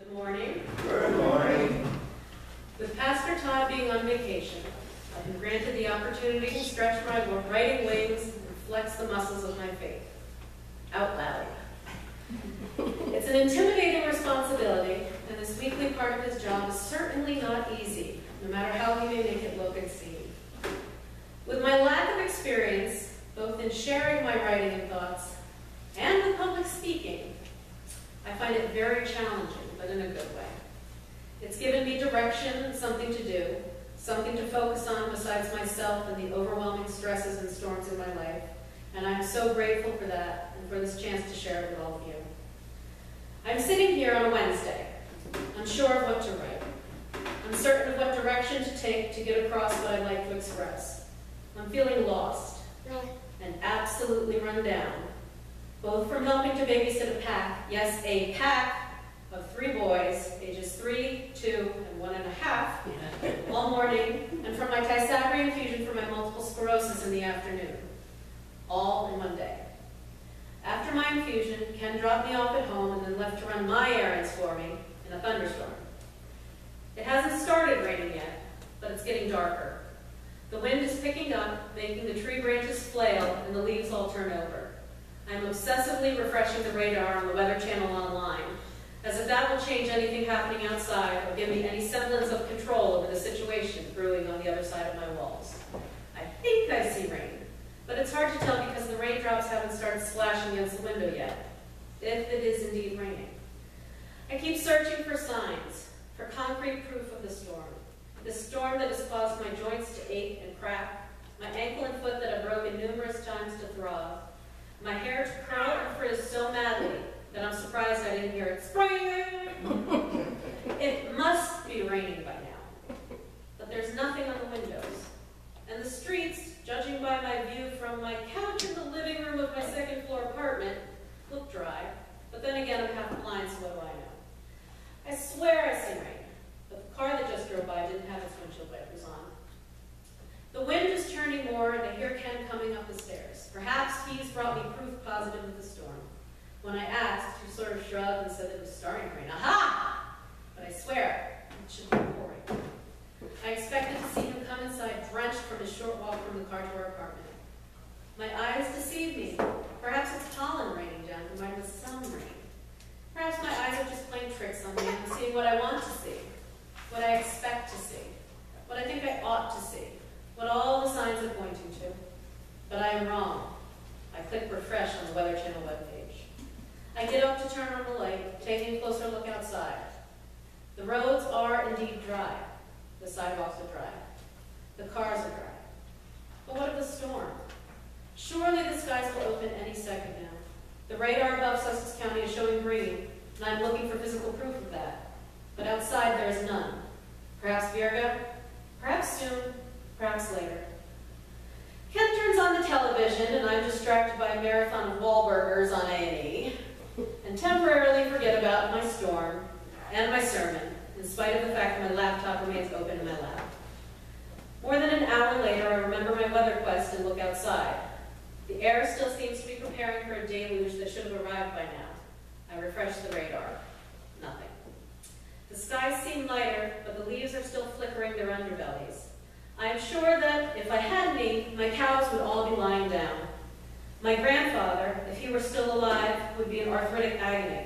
Good morning. Good morning. With Pastor Todd being on vacation, I've been granted the opportunity to stretch my writing wings and flex the muscles of my faith. Out loud. It's an intimidating responsibility, and this weekly part of his job is certainly not easy, no matter how he may make it look and seem. With my lack of experience, both in sharing my writing and thoughts, and with public speaking, I find it very challenging, but in a good way. It's given me direction, something to do, something to focus on besides myself and the overwhelming stresses and storms in my life, and I'm so grateful for that and for this chance to share it with all of you. I'm sitting here on a Wednesday, unsure of what to write, uncertain of what direction to take to get across what I'd like to express. I'm feeling lost and absolutely run down, both from helping to babysit a pack, yes, a pack of 3 boys, ages 3, 2, and 1.5, all morning, and from my Tysabri infusion for my multiple sclerosis in the afternoon, all in one day. After my infusion, Ken dropped me off at home and then left to run my errands for me in a thunderstorm. It hasn't started raining yet, but it's getting darker. The wind is picking up, making the tree branches flail and the leaves all turn over. I'm obsessively refreshing the radar on the Weather Channel online, as if that will change anything happening outside or give me any semblance of control over the situation brewing on the other side of my walls. I think I see rain, but it's hard to tell because the raindrops haven't started splashing against the window yet, if it is indeed raining. I keep searching for signs, for concrete proof of the storm that has caused my joints to ache and crack, my ankle and foot that have broken numerous times to throb, my hair to curl and frizz so madly that I'm surprised I didn't hear it spring. It must be raining by now, but there's nothing on the windows. And the streets, judging by my view from my couch in the living room of my second-floor apartment, look dry. But then again, I'm half blind, so what do I know? I swear I see rain, but the car that just drove by didn't have its windshield wipers on. The wind is turning more, and I hear Ken coming up the stairs. Perhaps he's brought me proof positive of the storm. When I asked, he sort of shrugged and said it was starting to rain. Aha! But I swear, it should be pouring. I expected to see him come inside drenched from his short walk from the car to our apartment. My eyes deceive me. Perhaps it's pollen raining down combined with some rain. Perhaps my eyes are just playing tricks on me and seeing what I want to see, what I expect to see, what I think I ought to see, what all the signs are pointing to. But I am wrong. I click refresh on the Weather Channel webpage. I get up to turn on the light, taking a closer look outside. The roads are indeed dry. The sidewalks are dry. The cars are dry. But what of the storm? Surely the skies will open any second now. The radar above Sussex County is showing green, and I'm looking for physical proof of that. But outside there is none. Perhaps Virgo? Perhaps soon, perhaps later. Ken turns on the television, and I'm distracted by a marathon of Wahlburgers on A&E, and temporarily forget about my storm and my sermon, in spite of the fact that my laptop remains open in my lap. More than an hour later, I remember my weather quest and look outside. The air still seems to be preparing for a deluge that should have arrived by now. I refresh the radar. Nothing. The skies seem lighter, but the leaves are still flickering their underbellies. I am sure that if I had any, my cows would all be lying down. My grandfather, if he were still alive, would be in arthritic agony.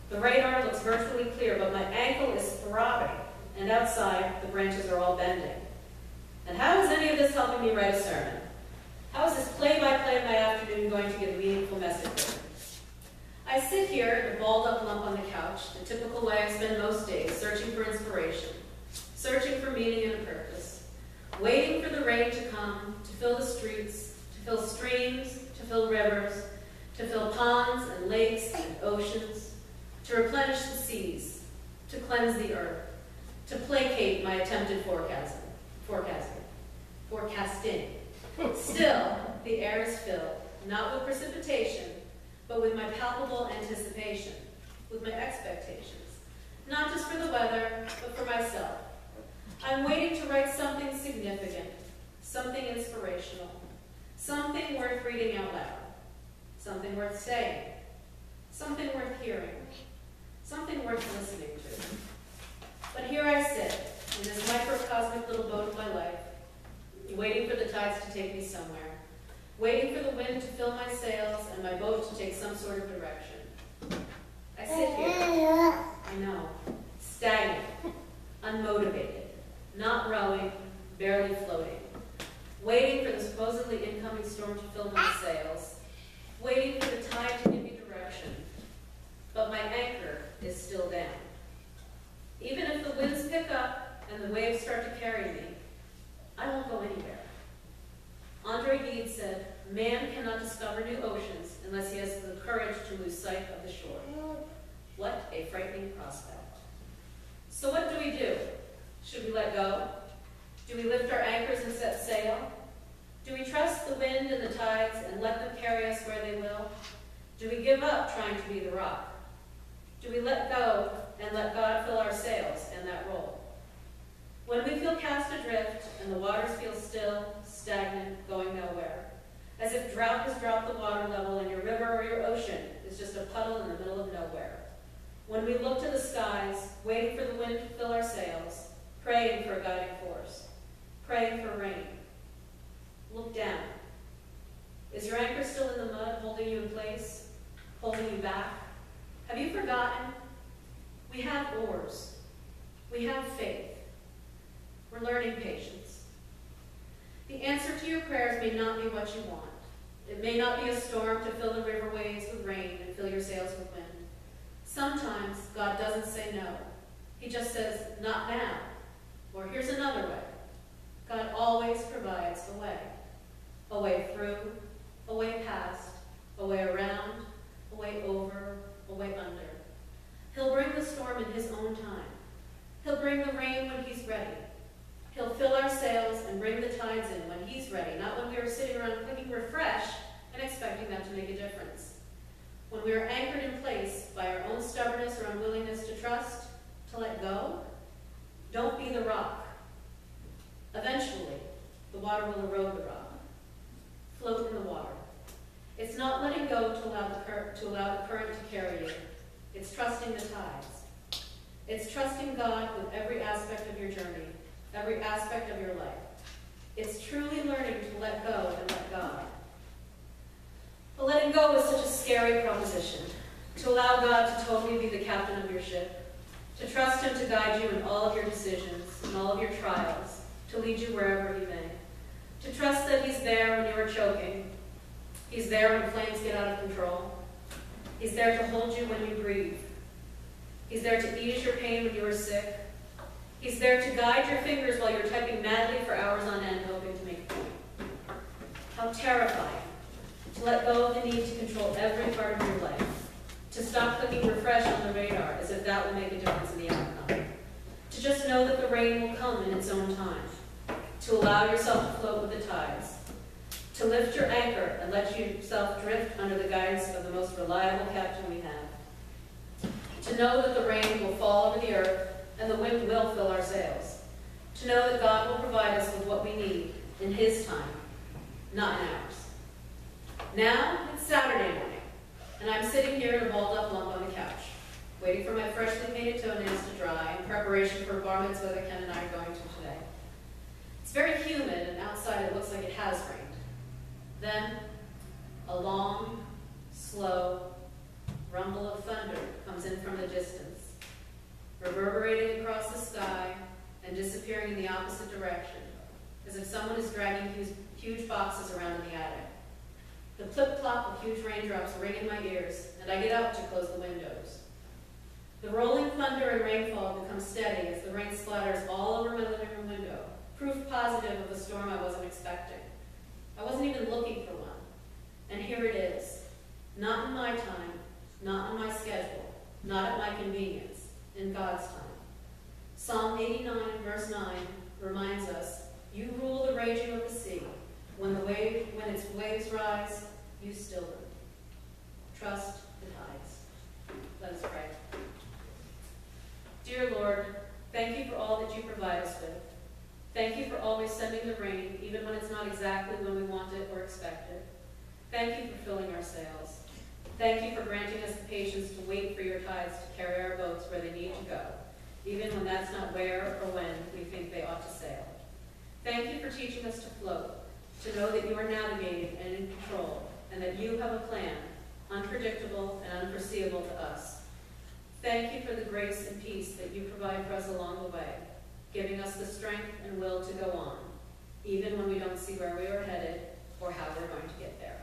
The radar looks virtually clear, but my ankle is throbbing, and outside, the branches are all bending. And how is any of this helping me write a sermon? How is this play-by-play of my afternoon going to get a meaningful message? I sit here, a balled-up lump on the couch, the typical way I spend most days, searching for inspiration, searching for meaning and a purpose, waiting for the rain to come, to fill the streets, to fill streams, to fill rivers, to fill ponds and lakes and oceans, to replenish the seas, to cleanse the earth, to placate my attempted forecasting. Still, the air is filled, not with precipitation, but with my palpable anticipation, with my expectations, not just for the weather, but for myself. I'm waiting to write something significant, something inspirational, something worth reading out loud, something worth saying, something worth hearing, something worth listening to. But here I sit, in this microcosmic little boat of my life, waiting for the tides to take me somewhere, waiting for the wind to fill my sails and my boat to take some sort of direction. I sit here, I know, stagnant, unmotivated, not rowing, barely floating, waiting for the supposedly incoming storm to fill my sails, waiting for the tide to give me direction, but my anchor is still down. Even if the winds pick up and the waves start to carry me, I won't go anywhere. Andre Gide said, man cannot discover new oceans unless he has the courage to lose sight of the shore. What a frightening prospect. So what do we do? Should we let go? Do we lift our anchors and set sail? Do we trust the wind and the tides and let them carry us where they will? Do we give up trying to be the rock? Do we let go and let God fill our sails and that role? When we feel cast adrift and the waters feel still, stagnant, going nowhere, as if drought has dropped the water level and your river or your ocean is just a puddle in the middle of nowhere. When we look to the skies, waiting for the wind to fill our sails, praying for a guiding force, praying for rain, look down. Is your anchor still in the mud, holding you in place, holding you back? Have you forgotten? We have oars. We have faith. We're learning patience. The answer to your prayers may not be what you want. It may not be a storm to fill the river waves with rain and fill your sails with wind. Sometimes God doesn't say no. He just says, not now. Or here's another way. God always provides a way. A way through, a way past, a way around, a way over, a way under. He'll bring the storm in his own time. He'll bring the rain when he's ready. He'll fill our sails and bring the tides in when he's ready, not when we are sitting around clicking refresh and expecting that to make a difference. When we are anchored in place by our own stubbornness or unwillingness to trust, to let go, don't be the rock. Eventually, the water will erode the rock. Float in the water. It's not letting go to allow the current to carry you. It's trusting the tides. It's trusting God with every aspect of your journey, every aspect of your life. It's truly learning to let go and let God. But letting go is such a scary proposition. To allow God to totally be the captain of your ship, to trust him to guide you in all of your decisions, in all of your trials, to lead you wherever he may. To trust that he's there when you are choking. He's there when flames get out of control. He's there to hold you when you grieve. He's there to ease your pain when you are sick. He's there to guide your fingers while you're typing madly for hours on end, hoping to make a point. How terrifying to let go of the need to control every part of your life, to stop clicking refresh on the radar as if that will make a difference in the outcome, to just know that the rain will come in its own time, to allow yourself to float with the tides, to lift your anchor and let yourself drift under the guidance of the most reliable captain we have, to know that the rain will fall over the earth and the wind will fill our sails, to know that God will provide us with what we need in his time, not in ours. Now, it's Saturday morning, and I'm sitting here in a balled up lump on the couch, waiting for my freshly painted toenails to dry in preparation for a bar mitzvah that Ken and I are going to today. It's very humid, and outside it looks like it has rained. Then, a long, slow rumble of thunder comes in from the distance, reverberating across the sky and disappearing in the opposite direction, as if someone is dragging huge boxes around in the attic. The clip-clop of huge raindrops ring in my ears, and I get up to close the windows. The rolling thunder and rainfall become steady as the rain splatters all over my living room window, proof positive of a storm I wasn't expecting. I wasn't even looking for one. And here it is. Not in my time, not on my schedule, not at my convenience, in God's time. Psalm 89, verse 9 reminds us, you rule the raging of the sea. When its waves rise, you still them. Trust the tides. Let us pray. Dear Lord, thank you for all that you provide us with. Thank you for always sending the rain, even when it's not exactly when we want it or expect it. Thank you for filling our sails. Thank you for granting us the patience to wait for your tides to carry our boats where they need to go, even when that's not where or when we think they ought to sail. Thank you for teaching us to float, to know that you are navigating and in control, and that you have a plan, unpredictable and unforeseeable to us. Thank you for the grace and peace that you provide for us along the way, giving us the strength and will to go on, even when we don't see where we are headed or how we're going to get there.